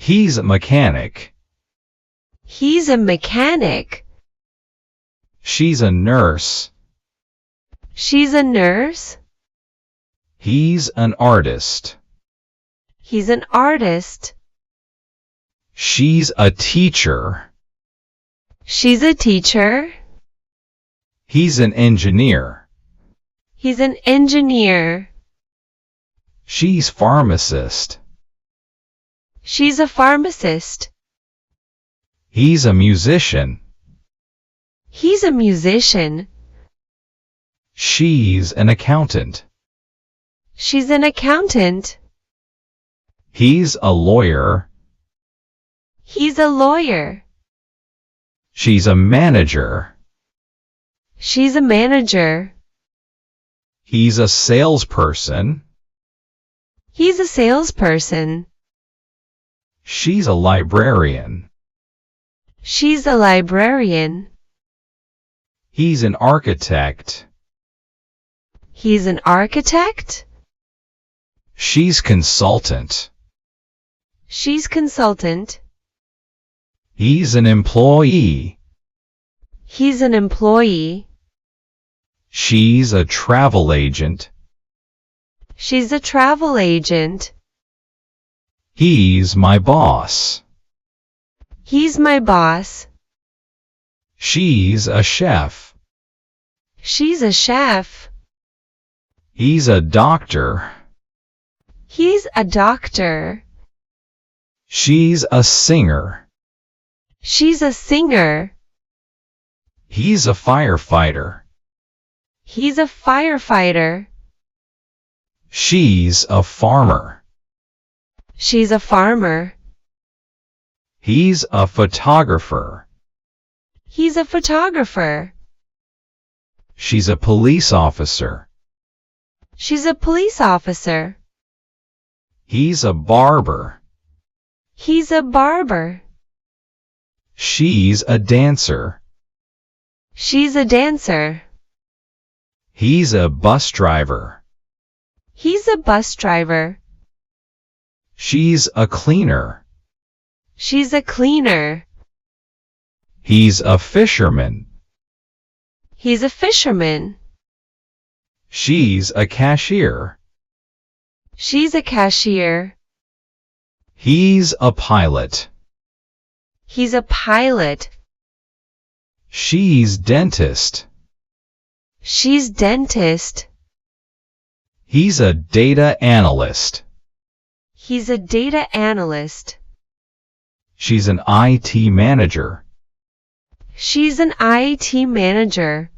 He's a mechanic. He's a mechanic. She's a nurse. She's a nurse. He's an artist. He's an artist. She's a teacher. She's a teacher. He's an engineer. He's an engineer. She's pharmacist. She's a pharmacist. He's a musician. He's a musician. She's an accountant. She's an accountant. He's a lawyer. He's a lawyer. She's a manager. She's a manager. He's a salesperson. He's a salesperson. She's a librarian. She's a librarian. He's an architect. He's an architect. She's consultant. She's consultant. He's an employee. He's an employee. She's a travel agent. She's a travel agent. He's my boss. He's my boss. She's a chef. She's a chef. He's a doctor. He's a doctor. She's a singer. She's a singer. He's a firefighter. He's a firefighter. She's a farmer. She's a farmer. He's a photographer. He's a photographer. She's a police officer. She's a police officer. He's a barber. He's a barber. She's a dancer. She's a dancer. He's a bus driver. He's a bus driver. She's a cleaner. She's a cleaner. He's a fisherman. He's a fisherman. She's a cashier. She's a cashier. He's a pilot. He's a pilot. She's dentist. She's dentist. He's a data analyst. He's a data analyst. She's an IT manager. She's an IT manager.